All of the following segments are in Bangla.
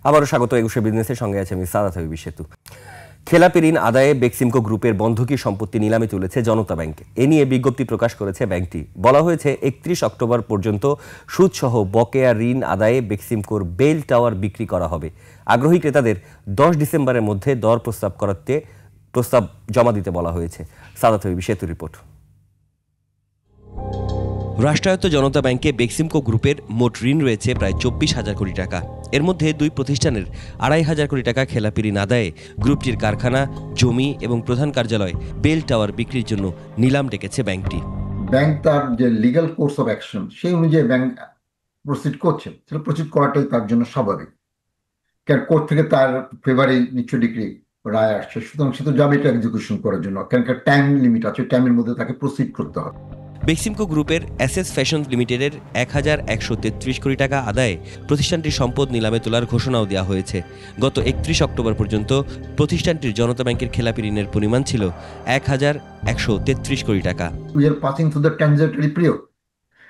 আবারও স্বাগত ২১ বিজনেসের সঙ্গে আছে আমি সাদাত হাবিব সেতু। খেলাপি ঋণ আদায়ে বেক্সিমকো গ্রুপের বন্ধকি সম্পত্তি নিলামে তুলেছে জনতা ব্যাংক। এ নিয়ে বিজ্ঞপ্তি প্রকাশ করেছে ব্যাংকটি। বলা হয়েছে ৩১ অক্টোবর পর্যন্ত সুদসহ বকেয়া ঋণ আদায়ে বেক্সিমকোর বেল টাওয়ার বিক্রি করা হবে। আগ্রহী ক্রেতাদের ১০ ডিসেম্বরের মধ্যে দর প্রস্তাব জমা দিতে বলা হয়েছে। সাদাত হাবিব সেতু রিপোর্ট। রাষ্ট্রায়ত্ত জনতা ব্যাংকে বেক্সিমকো গ্রুপের মোট ঋণ রয়েছে প্রায় ২৪,০০০ কোটি টাকা। এর মধ্যে দুই প্রতিষ্ঠানের ২৫০০ কোটি টাকা খেলাপি ঋণ আদায়ে গ্রুপটির কারখানা, জমি এবং প্রধান কার্যালয় বেল টাওয়ার বিক্রির জন্য নিলাম ডেকেছে ব্যাংকটি। ব্যাংক তার যে লিগ্যাল কোর্স অফ অ্যাকশন সেই অনুযায়ী ব্যাংক প্রসিড করছে, সেটা প্রসিড করাটাই তার জন্য স্বাভাবিক। কারণ কোর্ট থেকে তার ফেভারে নিশ্চয় ডিগ্রি রায় আসছে, সুতরাং সে তো যাবে এটা এক্সিকিউশন করার জন্য, কারণ একটা টাইম লিমিট আছে, টাইমের মধ্যে তাকে প্রসিড করতে হবে। বেক্সিমকো গ্রুপের এসএস ফ্যাশন লিমিটেডের ১,১৩৩ কোটি টাকা আদায়ে প্রতিষ্ঠানটির সম্পদ নিলামে তোলার ঘোষণাও দেওয়া হয়েছে। গত ৩১ অক্টোবর পর্যন্ত প্রতিষ্ঠানটির জনতা ব্যাংকের খেলাপি ঋণের পরিমাণ ছিল ১,১৩৩ কোটি টাকা। We are passing through the transitory period,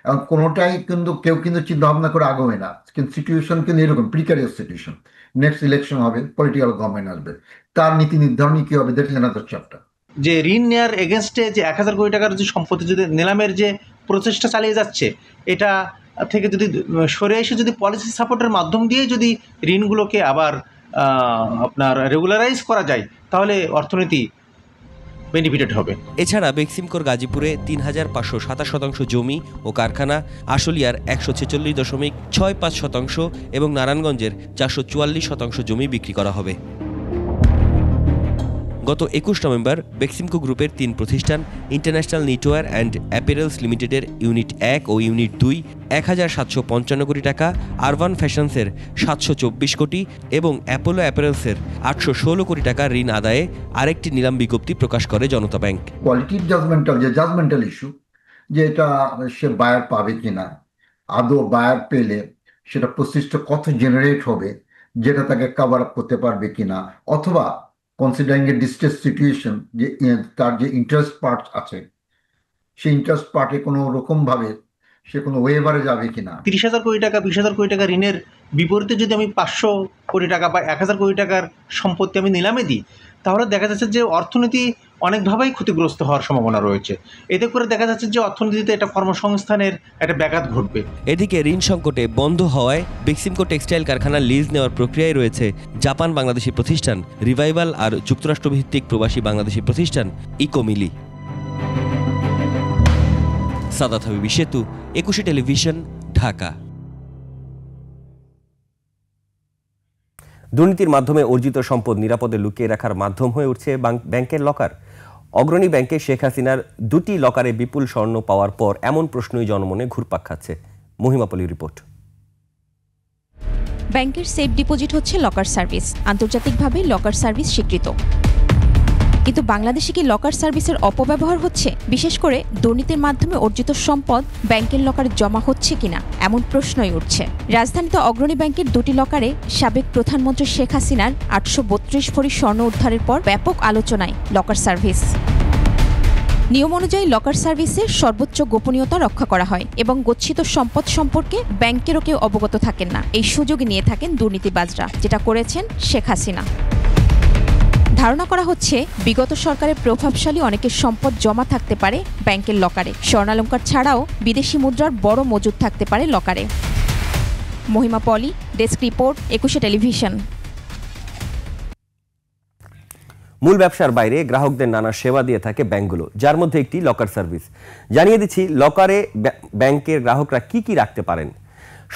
এবং কোনোটাই কিন্তু কেউ কিন্তু চিন্তা ভাবনা করে আগাবে না, কিন্তু সিচুয়েশন কিন্তু এরকম প্রিকারিয়াস সিচুয়েশন। নেক্সট ইলেকশন হবে, পলিটিক্যাল গভর্নমেন্ট আসবে, তার নীতি নির্ধারণই কি হবে, দ্যাট ইজ অ্যানাদার চ্যাপ্টার। যে ঋণ নেওয়ার এগেনস্টে যে ১,০০০ কোটি টাকার যে সম্পত্তি যদি নিলামের যে প্রচেষ্টা চালিয়ে যাচ্ছে, এটা থেকে যদি সরে এসে যদি পলিসি সাপোর্টের মাধ্যম দিয়ে যদি ঋণগুলোকে আবার আপনার রেগুলারাইজ করা যায়, তাহলে অর্থনীতি বেনিফিটেড হবে। এছাড়া বেক্সিমকোর গাজীপুরে ৩,৫২৭ জমি ও কারখানা, আশুলিয়ার ১৪৬.৬৫% এবং নারায়ণগঞ্জের ৪৪৪% জমি বিক্রি করা হবে। গত ২১ নভেম্বর বেক্সিমকো গ্রুপের ৩ প্রতিষ্ঠান ইন্টারন্যাশনাল নিটওয়্যার অ্যান্ড অ্যাপেরেলস লিমিটেডের ইউনিট ১ ও ইউনিট ২ ১,৭৫৫ কোটি টাকা, আরবান ফ্যাশনসের ৭২৪ কোটি এবং অ্যাপোলো অ্যাপারেলসের ৮১৬ কোটি টাকা ঋণ আদায়ে আরেকটি নিলাম বিজ্ঞপ্তি প্রকাশ করে জনতা ব্যাংক। কোয়ালিটির জাজমেন্টাল ইস্যু, যে এটা সে বায়ার পাবে কিনা, আদৌ বায়ার পেলে সেটা প্রসিস্ট কত জেনারেট হবে, যেটা তাকে কভার আপ করতে পারবে কিনা, অথবা কনসিডারিং এ ডিস্ট্রেস সিচুয়েশন, যে তার যে ইন্টারেস্ট পার্ট আছে সেই ইন্টারেস্ট পার্টে কোনো রকম ভাবে সে কোনো ওয়েভারে যাবে কিনা। ৩০,০০০ কোটি টাকা ২০,০০০ কোটি টাকা ঋণের বিপরীতে যদি আমি ৫০০ কোটি টাকা বা ১,০০০ কোটি টাকার সম্পত্তি আমি নিলামে দিই, তাহলে দেখা যাচ্ছে যে অর্থনীতি অনেকভাবেই ক্ষতিগ্রস্ত হওয়ার সম্ভাবনা রয়েছে। এতে করে দেখা যাচ্ছে যে অর্থনীতিতে একটা কর্মসংস্থানের একটা ব্যাঘাত ঘটবে। এদিকে ঋণ সংকটে বন্ধ হওয়ায় বেক্সিমকো টেক্সটাইল কারখানা লিজ নেওয়ার প্রক্রিয়ায় রয়েছে জাপান বাংলাদেশি প্রতিষ্ঠান রিভাইভাল আর যুক্তরাষ্ট্রভিত্তিক প্রবাসী বাংলাদেশি প্রতিষ্ঠান ইকোমিলি। সাদাত হাবিব সেতু, ২১ টেলিভিশন, ঢাকা। দুর্নীতির মাধ্যমে অর্জিত সম্পদ নিরাপদে লুকিয়ে রাখার মাধ্যম হয়ে উঠছে ব্যাংকের লকার। অগ্রণী ব্যাংকে শেখ হাসিনার ২টি লকারে বিপুল স্বর্ণ পাওয়ার পর এমন প্রশ্নই জনমনে ঘুরপাক খাচ্ছে। মহিমা পলি রিপোর্ট। ব্যাংকের সেফ ডিপোজিট হচ্ছে লকার সার্ভিস, আন্তর্জাতিকভাবে লকার সার্ভিস স্বীকৃত। কিন্তু বাংলাদেশে কি লকার সার্ভিসের অপব্যবহার হচ্ছে? বিশেষ করে দুর্নীতির মাধ্যমে অর্জিত সম্পদ ব্যাংকের লকারে জমা হচ্ছে কিনা, এমন প্রশ্নই উঠছে। রাজধানীতে অগ্রণী ব্যাংকের ২টি লকারে সাবেক প্রধানমন্ত্রী শেখ হাসিনার ৮৩২ ভরি স্বর্ণ উদ্ধারের পর ব্যাপক আলোচনায় লকার সার্ভিস। নিয়ম অনুযায়ী লকার সার্ভিসের সর্বোচ্চ গোপনীয়তা রক্ষা করা হয় এবং গচ্ছিত সম্পদ সম্পর্কে ব্যাংকেরও কেউ অবগত থাকেন না। এই সুযোগে নিয়ে থাকেন দুর্নীতিবাজরা, যেটা করেছেন শেখ হাসিনা। ধারণা করা হচ্ছে বিগত সরকারের প্রভাবশালী অনেকের সম্পদ জমা থাকতে পারে ব্যাংকের লকারে। স্বর্ণালংকার ছাড়াও বিদেশি মুদ্রার বড় মজুদ থাকতে পারে লকারে। মহিমা পলি, ডেস্ক রিপোর্ট, ২১ টেলিভিশন। মূল ব্যবসার বাইরে গ্রাহকদের নানা সেবা দিয়ে থাকে ব্যাংকগুলো, যার মধ্যে একটি লকার সার্ভিস। জানিয়ে দিচ্ছি লকারে ব্যাংকের গ্রাহকরা কি কি রাখতে পারেন।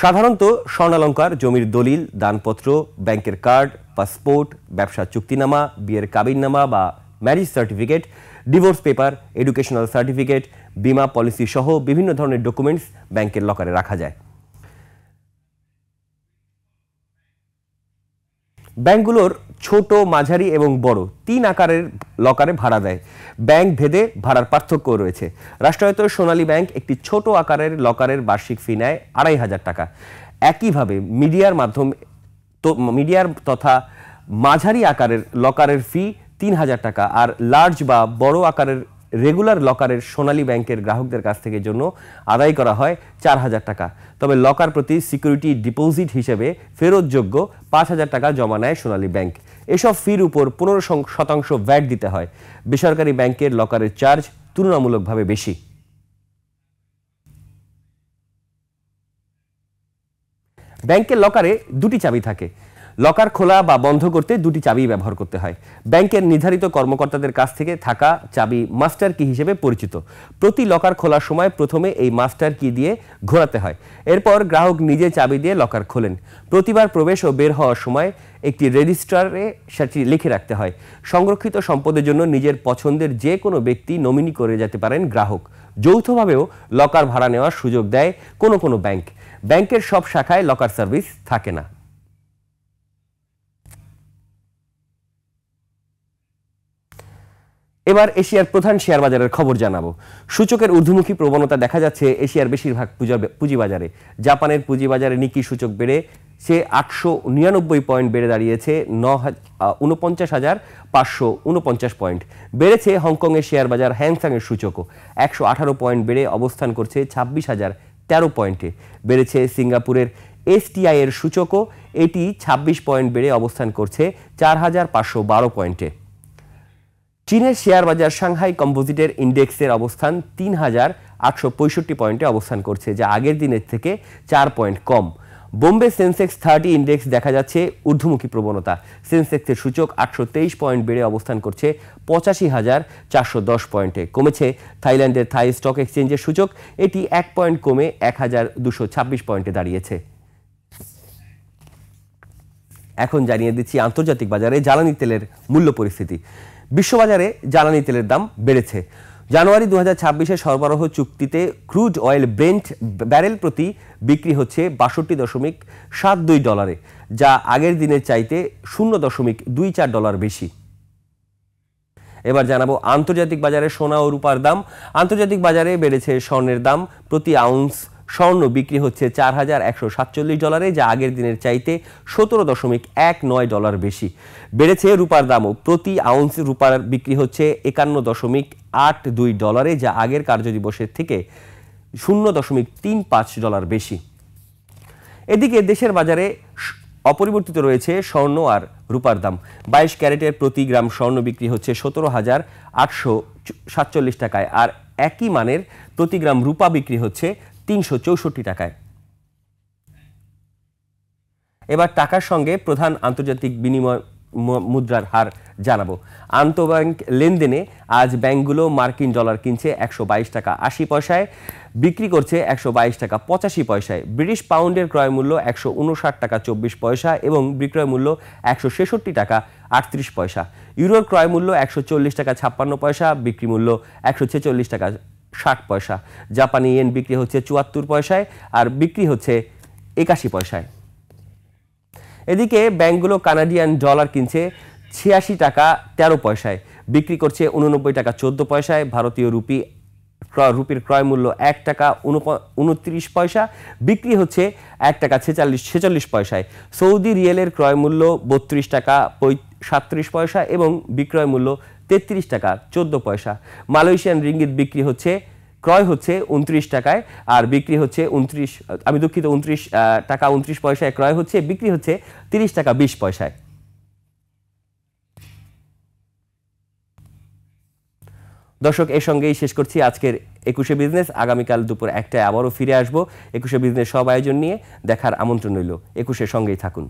সাধারণত স্বর্ণালংকার, জমির দলিল, দানপত্র, ব্যাংকের কার্ড, পাসপোর্ট, ব্যবসা চুক্তিনামা, বিয়ের কাবিননামা বা marriage certificate, divorce paper, educational certificate, বীমা পলিসি সহ বিভিন্ন ধরনের ডকুমেন্টস ব্যাংকের লকারে রাখা যায়। ব্যাংকগুলোর ছোট, মাঝারি এবং বড় ৩ আকারের লকারে ভাড়া দেয়। ব্যাংক ভেদে ভাড়ার পার্থক্য রয়েছে। রাষ্ট্রায়ত্ত সোনালী ব্যাংক একটি ছোট আকারের লকারের বার্ষিক ফি নেয় ২৫০০ টাকা। একইভাবে মিডিয়ার তথা মাঝারি আকারের লকারের ফি ৩,০০০ টাকা, আর লার্জ বা বড় আকারের রেগুলার লকারের সোনালী ব্যাংকের গ্রাহকদের কাছ থেকে জন্য আদায় করা হয় 4,000 টাকা। তবে লকার প্রতি সিকিউরিটি ডিপোজিট হিসেবে ফেরতযোগ্য 5,000 টাকা জমা নেয় সোনালী ব্যাংক। এসব ফির উপর 15% ভ্যাট দিতে হয়। বেসরকারি ব্যাংকের লকারের চার্জ তুলনামূলকভাবে বেশি। ব্যাংকের লকারে দুটি চাবি থাকে। লকার খোলা বা বন্ধ করতে দুটি চাবি ব্যবহার করতে হয়। ব্যাংকের নির্ধারিত কর্মকর্তাদের কাছ থেকে থাকা চাবি মাস্টার কি হিসেবে পরিচিত। প্রতি লকার খোলার সময় প্রথমে এই মাস্টার কি দিয়ে ঘোরাতে হয়। এরপর গ্রাহক নিজে চাবি দিয়ে লকার খোলেন। প্রতিবার প্রবেশ ও বের হওয়ার সময় একটি রেজিস্টারে সেটি লিখে রাখতে হয়। সংরক্ষিত সম্পদের জন্য নিজের পছন্দের যে কোনো ব্যক্তি নমিনি করে যেতে পারেন গ্রাহক। যৌথভাবেও লকার ভাড়া নেওয়ার সুযোগ দেয় কোনো কোনো ব্যাংক। ব্যাংকের সব শাখায় লকার সার্ভিস থাকে না। এবার এশিয়ার প্রধান শেয়ার বাজারের খবর জানাবো। সূচকের ঊর্ধ্বমুখী প্রবণতা দেখা যাচ্ছে এশিয়ার বেশিরভাগ পুঁজিবাজারে। জাপানের পুঁজিবাজারে নিকি সূচক বেড়ে সে 899 পয়েন্ট বেড়ে দাঁড়িয়েছে 49,549 পয়েন্ট। বেড়েছে হংকংয়ের শেয়ার বাজার হ্যাংসেংয়ের সূচকও 118 পয়েন্ট বেড়ে অবস্থান করছে 26,013 পয়েন্টে। বেড়েছে সিঙ্গাপুরের এসটিআই এর সূচকও, এটি 26 পয়েন্ট বেড়ে অবস্থান করছে 4,512 পয়েন্টে। চীনের শেয়ার বাজার সাংহাই কম্পোজিটের ইন্ডেক্সের অবস্থান 3,865 পয়েন্টে অবস্থান করছে, যা আগের দিনের থেকে 4 পয়েন্ট কম। বোম্বে সেন্সেক্স 30 ইন্ডেক্স দেখা যাচ্ছে ঊর্ধ্বমুখী প্রবণতা। সেন্সেক্সের সূচক 823 পয়েন্ট বেড়ে অবস্থান করছে 85,410 পয়েন্টে। কমেছে থাইল্যান্ডের থাই স্টক এক্সচেঞ্জের সূচক, এটি 1 পয়েন্ট কমে 1,226 পয়েন্টে দাঁড়িয়েছে। এখন জানিয়ে দিচ্ছি আন্তর্জাতিক বাজারে জ্বালানি তেলের মূল্য পরিস্থিতি। বিশ্ববাজারে জ্বালানি তেলের দাম বেড়েছে। জানুয়ারি 2026-এ সরবরাহ চুক্তিতে ক্রুড অয়েল ব্রেন্ট ব্যারেল প্রতি বিক্রি হচ্ছে 62.72 ডলারে, যা আগের দিনের চাইতে 0.24 ডলার বেশি। এবার জানাবো আন্তর্জাতিক বাজারে সোনা ও রূপার দাম। আন্তর্জাতিক বাজারে বেড়েছে স্বর্ণের দাম। প্রতি আউন্স স্বর্ণ বিক্রি হচ্ছে 4,147 ডলারে, যা আগের দিনের চাইতে 17.19 ডলার বেশি। বেড়েছে রূপার দামও। প্রতি আউন্স রূপার বিক্রি হচ্ছে 51.82 ডলারে, যা আগের কার্যদিবসের থেকে 0.35 ডলার বেশি। এদিকে দেশের বাজারে অপরিবর্তিত রয়েছে স্বর্ণ আর রূপার দাম। 22 ক্যারেটের প্রতি গ্রাম স্বর্ণ বিক্রি হচ্ছে 17,847 টাকায়, আর একই মানের প্রতি গ্রাম রূপা বিক্রি হচ্ছে 364 টাকায়। এবার টাকার সঙ্গে প্রধান আন্তর্জাতিক বিনিময় মুদ্রার হার জানাবো। আন্তঃব্যাংক লেনদেনে আজ ব্যাংকগুলো মার্কিন ডলার কিনছে 122 টাকা 80 পয়সায়, বিক্রি করছে 122 টাকা 85 পয়সায়। ব্রিটিশ পাউন্ডের ক্রয় মূল্য 159 টাকা 24 পয়সা এবং বিক্রয় মূল্য 166 টাকা 38 পয়সা। ইউরোর ক্রয় মূল্য 140 টাকা 56 পয়সা, বিক্রি মূল্য 146 টাকা 60 পয়সা। জাপানি ইয়েন বিক্রি হচ্ছে 74 পয়সায় আর বিক্রি হচ্ছে 81 পয়সায়। এদিকে ব্যাংকগুলো কানাডিয়ান ডলার কিনছে 86 টাকা 13 পয়সায়, বিক্রি করছে 89 টাকা 14 পয়সায়। ভারতীয় রুপির ক্রয় মূল্য 1 টাকা 29 পয়সা, বিক্রি হচ্ছে 1 টাকা 46 পয়সায়। সৌদি রিয়েলের ক্রয় মূল্য 32 টাকা 37 পয়সা এবং বিক্রয় মূল্য 33 টাকা 14 পয়সা। মালয়েশিয়ান রিঙ্গিত ক্রয় হচ্ছে 29 টাকায় আর বিক্রি হচ্ছে 29 টাকা 29 পয়সায় ক্রয় হচ্ছে, বিক্রি হচ্ছে 30 টাকা 20 পয়সায়। দর্শক, এর সঙ্গেই শেষ করছি আজকের 21শে বিজনেস। আগামীকাল দুপুর 1টায় আবারও ফিরে আসবো 21শে বিজনেস সব আয়োজন নিয়ে। দেখার আমন্ত্রণ রইল। 21শে সঙ্গেই থাকুন।